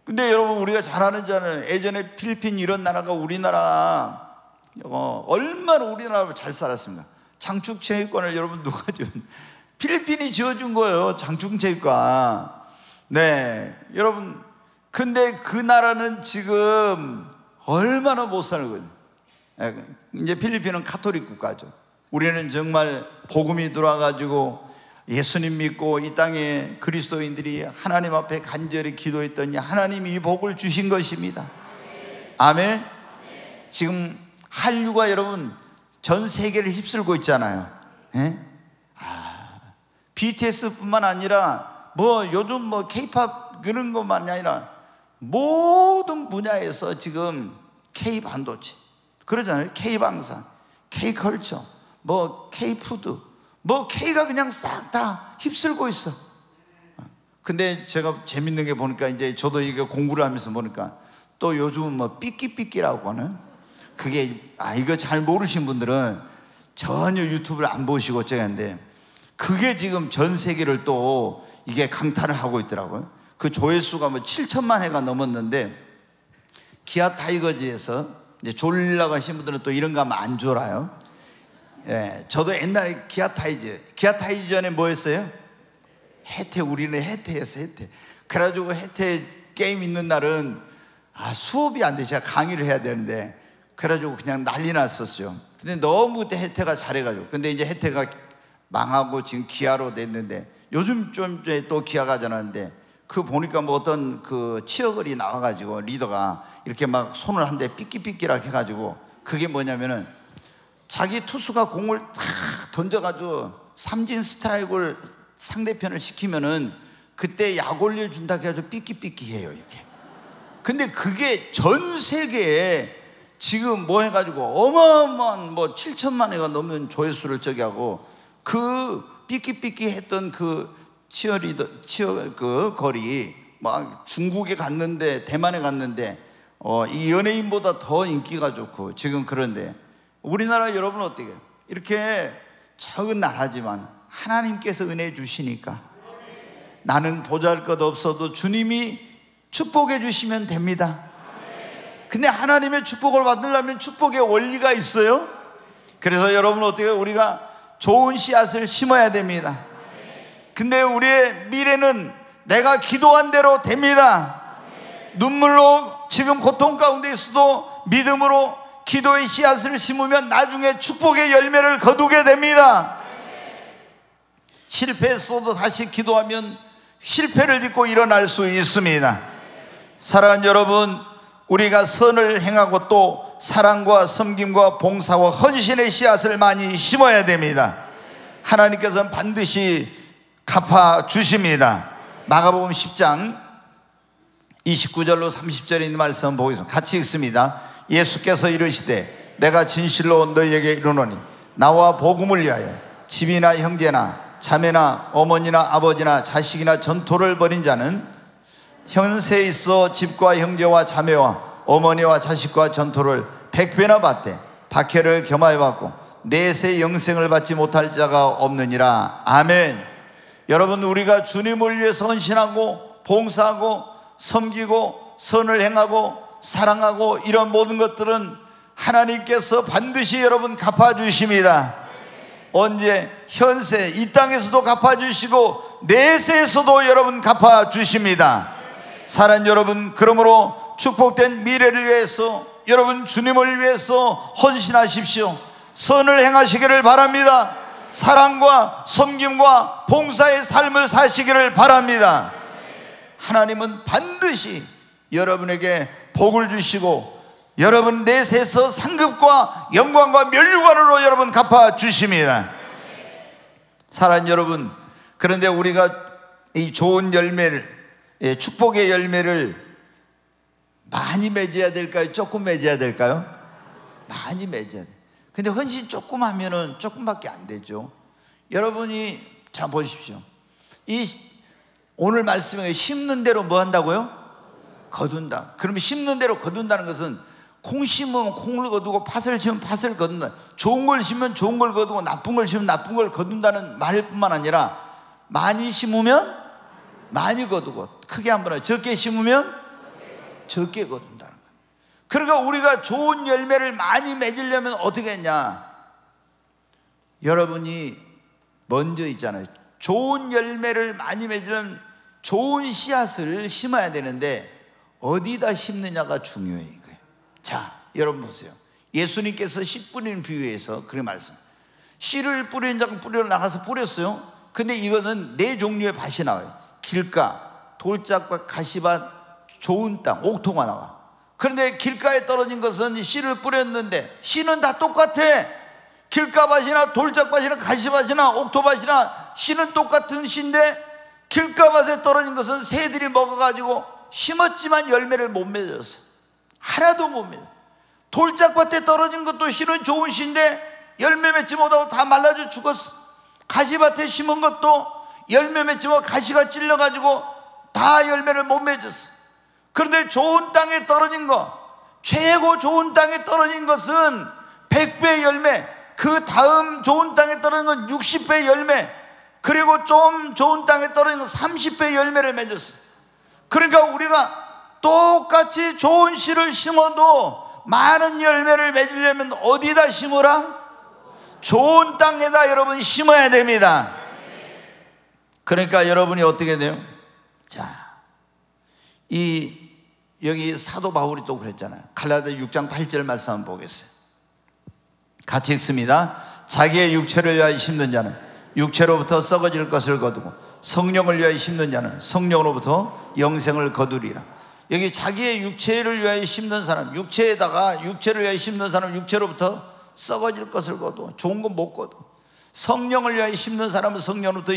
근데 여러분, 우리가 잘 아는 자는 예전에 필리핀 이런 나라가 우리나라 얼마나 우리나라로 잘 살았습니까? 장충체육관을 여러분 누가 준? 필리핀이 지어준 거예요, 장충체육관. 네, 여러분. 근데 그 나라는 지금 얼마나 못 살고 있어요. 이제 필리핀은 가톨릭 국가죠. 우리는 정말 복음이 들어와가지고 예수님 믿고 이 땅에 그리스도인들이 하나님 앞에 간절히 기도했더니 하나님이 이 복을 주신 것입니다. 아멘. 지금 한류가 여러분 전 세계를 휩쓸고 있잖아요. BTS뿐만 아니라 요즘 K-팝 그런 것만이 아니라 모든 분야에서 지금 K-반도체 그러잖아요. K-방산, K-컬처, K-푸드, K가 그냥 싹 다 휩쓸고 있어. 근데 제가 재밌는 게 보니까 이제 저도 이거 공부를 하면서 보니까 또 요즘은 삐끼삐끼라고 하는 그게 이거 잘 모르신 분들은 전혀 유튜브를 안 보시고 어쩌겠는데 그게 지금 전 세계를 또 이게 강타를 하고 있더라고요. 그 조회수가 7천만 회가 넘었는데 기아 타이거즈에서 이제 졸라 가신 분들은 또 이런 거 하면 안 졸아요. 예, 저도 옛날에 기아 타이즈 전에 뭐 했어요? 해태. 우리는 해태였어요. 해태. 그래가지고 해태 게임 있는 날은 수업이 안 돼. 제가 강의를 해야 되는데 그래가지고 그냥 난리 났었죠. 근데 너무 그때 해태가 잘해가지고. 근데 이제 해태가 망하고 지금 기아로 됐는데 요즘 좀 전에 또 기아가 전화하는데 그 보니까 어떤 그 치어걸이 나와가지고 리더가 이렇게 막 손을 한 대 삐끼삐끼락 해가지고 그게 뭐냐면은 자기 투수가 공을 탁 던져가지고 삼진 스트라이크를 상대편을 시키면은 그때 약 올려준다 해가지고 삐끼삐끼해요 이렇게. 근데 그게 전 세계에 지금 해가지고 어마어마한 7천만 회가 넘는 조회수를 하고 그 삐끼삐끼 했던 그 그 거리 막 중국에 갔는데 대만에 갔는데 이 연예인보다 더 인기가 좋고 지금. 그런데 우리나라 여러분 어떻게 이렇게 적은 나라지만 하나님께서 은혜 주시니까 나는 보잘것 없어도 주님이 축복해 주시면 됩니다. 근데 하나님의 축복을 받으려면 축복의 원리가 있어요. 그래서 여러분 어떻게 우리가 좋은 씨앗을 심어야 됩니다. 근데 우리의 미래는 내가 기도한 대로 됩니다. 눈물로 지금 고통 가운데 있어도 믿음으로 기도의 씨앗을 심으면 나중에 축복의 열매를 거두게 됩니다. 실패했어도 다시 기도하면 실패를 딛고 일어날 수 있습니다. 사랑하는 여러분, 우리가 선을 행하고 또 사랑과 섬김과 봉사와 헌신의 씨앗을 많이 심어야 됩니다. 하나님께서는 반드시 갚아주십니다. 마가복음 10장 29절로 30절에 있는 말씀 보겠습니다. 같이 읽습니다. 예수께서 이르시되 내가 진실로 너희에게 이르노니 나와 복음을 위하여 집이나 형제나 자매나 어머니나 아버지나 자식이나 전토를 벌인 자는 현세에 있어 집과 형제와 자매와 어머니와 자식과 전토를 100배나 받되 박해를 겸하여 받고 내세 영생을 받지 못할 자가 없느니라. 아멘. 여러분, 우리가 주님을 위해서 헌신하고 봉사하고 섬기고 선을 행하고 사랑하고 이런 모든 것들은 하나님께서 반드시 여러분 갚아주십니다. 언제? 현세 이 땅에서도 갚아주시고 내세에서도 여러분 갚아주십니다. 사랑하는 여러분, 그러므로 축복된 미래를 위해서 여러분 주님을 위해서 헌신하십시오. 선을 행하시기를 바랍니다. 사랑과 섬김과 봉사의 삶을 사시기를 바랍니다. 하나님은 반드시 여러분에게 복을 주시고 여러분 내세에서 상급과 영광과 면류관으로 여러분 갚아주십니다. 사랑하는 여러분, 그런데 우리가 이 좋은 열매를, 축복의 열매를 많이 맺어야 될까요? 조금 맺어야 될까요? 많이 맺어야 돼요. 근데 헌신 조금 하면은 조금밖에 안 되죠. 여러분이 자 보십시오. 오늘 말씀에 심는 대로 뭐 한다고요? 거둔다. 그러면 심는 대로 거둔다는 것은 콩 심으면 콩을 거두고 팥을 심으면 팥을 거둔다. 좋은 걸 심으면 좋은 걸 거두고 나쁜 걸 심으면 나쁜 걸 거둔다는 말뿐만 아니라 많이 심으면 많이 거두고 크게 한번 해요. 적게 심으면 적게 거둔다는 거예요. 그러니까 우리가 좋은 열매를 많이 맺으려면 어떻게 했냐? 여러분이 먼저 있잖아요. 좋은 열매를 많이 맺으려면 좋은 씨앗을 심어야 되는데 어디다 심느냐가 중요해요. 이거예요. 자, 여러분 보세요. 예수님께서 씨 뿌리는 비유에서 그렇게 말씀. 씨를 뿌리는 장 뿌리러 나가서 뿌렸어요. 근데 이거는 네 종류의 밭이 나와요. 길가, 돌짝밭, 가시밭, 좋은 땅, 옥토가 나와. 그런데 길가에 떨어진 것은 씨를 뿌렸는데 씨는 다 똑같아. 길가밭이나 돌짝밭이나 가시밭이나 옥토밭이나 씨는 똑같은 씨인데 길가밭에 떨어진 것은 새들이 먹어가지고 심었지만 열매를 못 맺었어. 하나도 못 맺어. 돌짝밭에 떨어진 것도 씨는 좋은 씨인데 열매 맺지 못하고 다 말라져 죽었어. 가시밭에 심은 것도 열매 맺지 못하고 가시가 찔러가지고 다 열매를 못 맺었어. 그런데 좋은 땅에 떨어진 것, 최고 좋은 땅에 떨어진 것은 100배 열매, 그 다음 좋은 땅에 떨어진 건 60배 열매, 그리고 좀 좋은 땅에 떨어진 건 30배 열매를 맺었어. 그러니까 우리가 똑같이 좋은 씨를 심어도 많은 열매를 맺으려면 어디다 심으라? 좋은 땅에다 여러분 심어야 됩니다. 그러니까 여러분이 어떻게 돼요? 자, 여기 사도 바울이 또 그랬잖아요. 갈라디아 6장 8절 말씀 한번 보겠어요. 같이 읽습니다. 자기의 육체를 위하여 심는 자는 육체로부터 썩어질 것을 거두고 성령을 위하여 심는 자는 성령으로부터 영생을 거두리라. 여기 자기의 육체를 위하여 심는 사람, 육체를 위하여 심는 사람, 육체로부터 썩어질 것을 거두, 좋은 건 못 거두. 성령을 위하여 심는 사람은 성령으로부터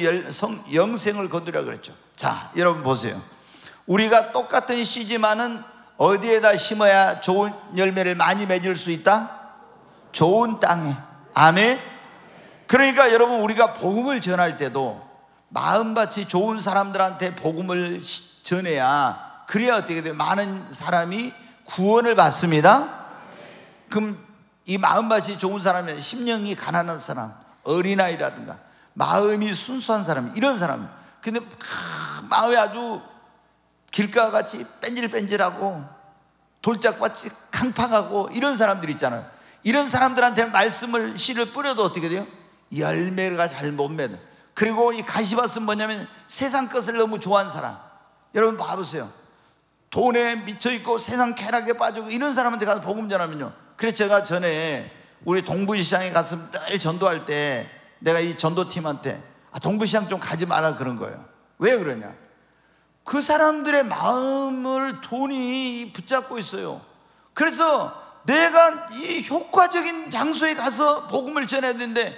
영생을 거두리라 그랬죠. 자, 여러분 보세요. 우리가 똑같은 씨지만은 어디에다 심어야 좋은 열매를 많이 맺을 수 있다? 좋은 땅에. 아멘. 그러니까 여러분, 우리가 복음을 전할 때도 마음밭이 좋은 사람들한테 복음을 전해야, 그래야 어떻게 돼요? 많은 사람이 구원을 받습니다. 그럼 이 마음밭이 좋은 사람은 심령이 가난한 사람, 어린아이라든가 마음이 순수한 사람, 이런 사람. 근데 마음이 아주 길가같이 뺀질뺀질하고 돌짝같이 강팍하고 이런 사람들 있잖아요. 이런 사람들한테 말씀을, 씨를 뿌려도 어떻게 돼요? 열매가 잘 못 맺어. 그리고 이 가시밭은 뭐냐면 세상 것을 너무 좋아하는 사람. 여러분 봐보세요. 돈에 미쳐있고 세상 쾌락에 빠지고 이런 사람한테 가서 복음 전하면요, 그래서 제가 전에 우리 동부시장에 가서 늘 전도할 때 내가 이 전도팀한테 동부시장 좀 가지 마라 그런 거예요. 왜 그러냐? 그 사람들의 마음을 돈이 붙잡고 있어요. 그래서 내가 이 효과적인 장소에 가서 복음을 전해야 되는데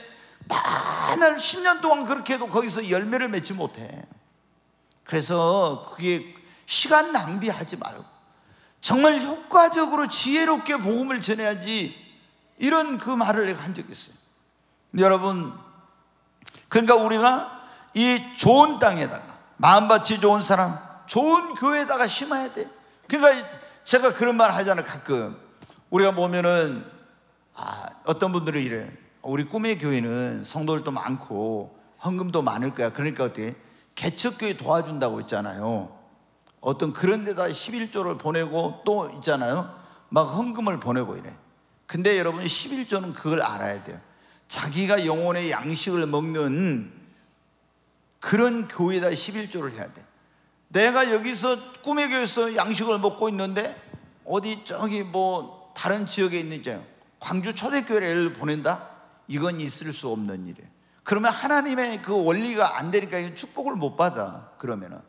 만날 10년 동안 그렇게 해도 거기서 열매를 맺지 못해. 그래서 그게 시간 낭비하지 말고 정말 효과적으로 지혜롭게 복음을 전해야지, 이런 그 말을 내가 한 적이 있어요. 여러분, 그러니까 우리가 이 좋은 땅에다가 마음밭이 좋은 사람, 좋은 교회에다가 심어야 돼. 그러니까 제가 그런 말 하잖아요. 가끔 우리가 보면은 어떤 분들이 이래요. 우리 꿈의 교회는 성도들도 많고 헌금도 많을 거야. 그러니까 어떻게 개척교회 도와준다고 있잖아요. 어떤 그런 데다 11조를 보내고 또 있잖아요, 막 헌금을 보내고 이래. 근데 여러분, 11조는 그걸 알아야 돼요. 자기가 영혼의 양식을 먹는 그런 교회에다 11조를 해야 돼. 내가 여기서 꿈의 교회에서 양식을 먹고 있는데 어디 저기 뭐 다른 지역에 있는 광주 초대교회를 보낸다? 이건 있을 수 없는 일이에요. 그러면 하나님의 그 원리가 안 되니까 축복을 못 받아. 그러면은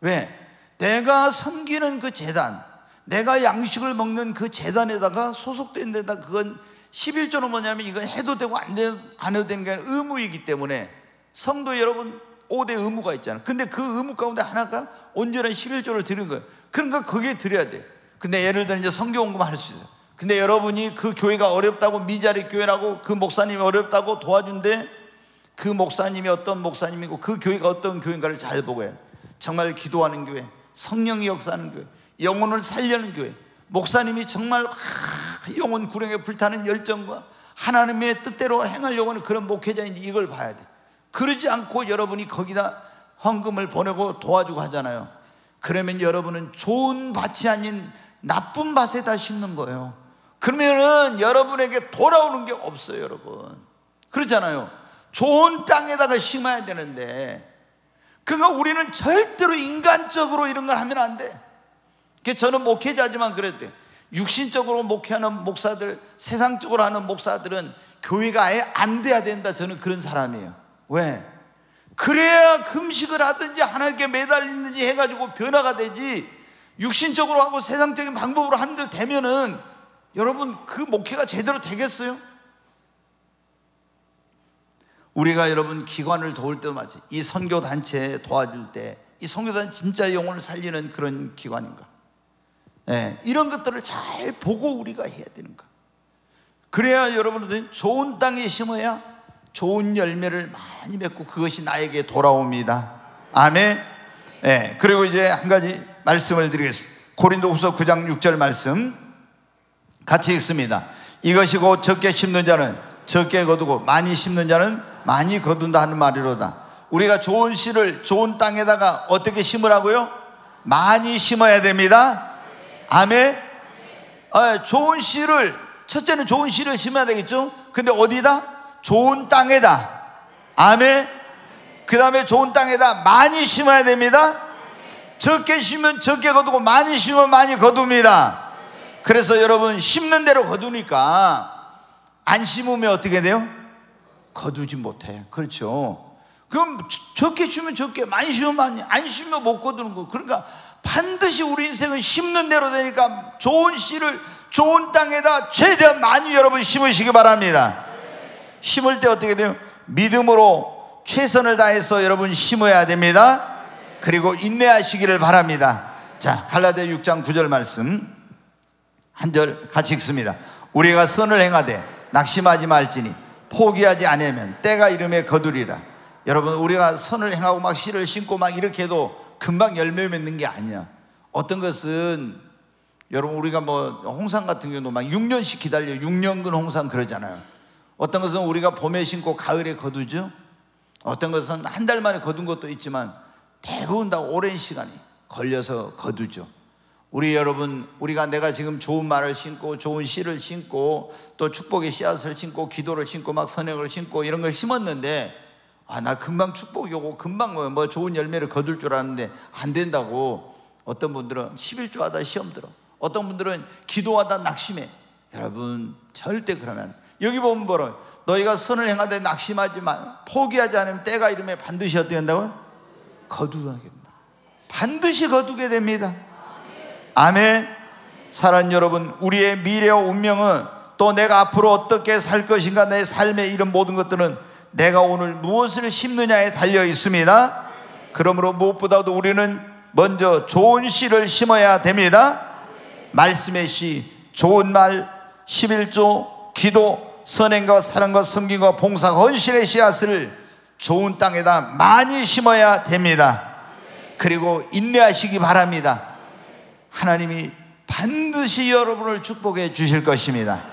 왜? 내가 섬기는 그 제단, 내가 양식을 먹는 그 제단에다가 소속된 데다, 그건 11조는 뭐냐면 이건 해도 되고 안 해도 되는 게 아니라 의무이기 때문에 성도 여러분 5대 의무가 있잖아요. 근데 그 의무 가운데 하나가 온전한 11조를 드리는 거예요. 그러니까 그게 드려야 돼요. 근데 예를 들어 이제 성경공부 할 수 있어요. 근데 여러분이 그 교회가 어렵다고, 미자리 교회라고, 그 목사님이 어렵다고 도와준대. 그 목사님이 어떤 목사님이고 그 교회가 어떤 교회인가를 잘 보고 해요. 정말 기도하는 교회, 성령이 역사하는 교회, 영혼을 살려는 교회, 목사님이 정말 영혼 구령에 불타는 열정과 하나님의 뜻대로 행하려고 하는 그런 목회자인지 이걸 봐야 돼. 그러지 않고 여러분이 거기다 헌금을 보내고 도와주고 하잖아요. 그러면 여러분은 좋은 밭이 아닌 나쁜 밭에다 심는 거예요. 그러면은 여러분에게 돌아오는 게 없어요, 여러분. 그렇잖아요. 좋은 땅에다가 심어야 되는데, 그러니까 우리는 절대로 인간적으로 이런 걸 하면 안 돼. 저는 목회자지만 그랬대요. 육신적으로 목회하는 목사들, 세상적으로 하는 목사들은 교회가 아예 안 돼야 된다. 저는 그런 사람이에요. 왜? 그래야 금식을 하든지 하나님께 매달리든지 해가지고 변화가 되지, 육신적으로 하고 세상적인 방법으로 하는 데 되면은 여러분 그 목회가 제대로 되겠어요? 우리가 여러분 기관을 도울 때 맞지, 이 선교단체 도와줄 때 이 선교단체 진짜 영혼을 살리는 그런 기관인가? 이런 것들을 잘 보고 우리가 해야 되는 거. 그래야 여러분들 좋은 땅에 심어야 좋은 열매를 많이 맺고 그것이 나에게 돌아옵니다. 아멘. 그리고 이제 한 가지 말씀을 드리겠습니다. 고린도후서 9장 6절 말씀 같이 읽습니다. 이것이 곧 적게 심는 자는 적게 거두고 많이 심는 자는 많이 거둔다 하는 말이로다. 우리가 좋은 씨를 좋은 땅에다가 어떻게 심으라고요? 많이 심어야 됩니다. 아멘. 좋은 씨를, 첫째는 좋은 씨를 심어야 되겠죠. 근데 어디다? 좋은 땅에다. 아멘. 그 다음에 좋은 땅에다 많이 심어야 됩니다. 적게 심으면 적게 거두고 많이 심으면 많이 거둡니다. 그래서 여러분 심는 대로 거두니까 안 심으면 어떻게 돼요? 거두지 못해요. 그렇죠. 그럼 적게 심으면 적게, 많이 심으면 많이, 안 심으면 못 거두는 거. 그러니까 반드시 우리 인생은 심는 대로 되니까 좋은 씨를 좋은 땅에다 최대한 많이 여러분 심으시기 바랍니다. 심을 때 어떻게 돼요? 믿음으로 최선을 다해서 여러분 심어야 됩니다. 그리고 인내하시기를 바랍니다. 자, 갈라디아 6장 9절 말씀 한 절 같이 읽습니다. 우리가 선을 행하되 낙심하지 말지니 포기하지 않으면 때가 이름에 거두리라. 여러분 우리가 선을 행하고 막 씨를 심고 막 이렇게 해도 금방 열매 맺는 게 아니야. 어떤 것은 여러분 우리가 뭐 홍삼 같은 경우도 막 6년씩 기다려, 6년근 홍삼 그러잖아요. 어떤 것은 우리가 봄에 심고 가을에 거두죠. 어떤 것은 한 달 만에 거둔 것도 있지만 대부분 다 오랜 시간이 걸려서 거두죠. 우리 여러분, 우리가 내가 지금 좋은 말을 심고 좋은 씨를 심고 또 축복의 씨앗을 심고 기도를 심고 막 선행을 심고 이런 걸 심었는데, 나 금방 축복이 오고 금방 뭐 좋은 열매를 거둘 줄 알았는데 안 된다고. 어떤 분들은 11조 하다 시험 들어, 어떤 분들은 기도하다 낙심해. 여러분 절대 그러면, 여기 보면 뭐라, 너희가 선을 행하되 낙심하지 마, 포기하지 않으면 때가 이름에 반드시 어떻게 한다고요? 거두겠다. 반드시 거두게 됩니다. 아멘. 사랑하는 여러분, 우리의 미래와 운명은, 또 내가 앞으로 어떻게 살 것인가, 내 삶의 이런 모든 것들은 내가 오늘 무엇을 심느냐에 달려 있습니다. 그러므로 무엇보다도 우리는 먼저 좋은 씨를 심어야 됩니다. 말씀의 씨, 좋은 말, 11조, 기도, 선행과 사랑과 섬김과 봉사, 헌신의 씨앗을 좋은 땅에다 많이 심어야 됩니다. 그리고 인내하시기 바랍니다. 하나님이 반드시 여러분을 축복해 주실 것입니다.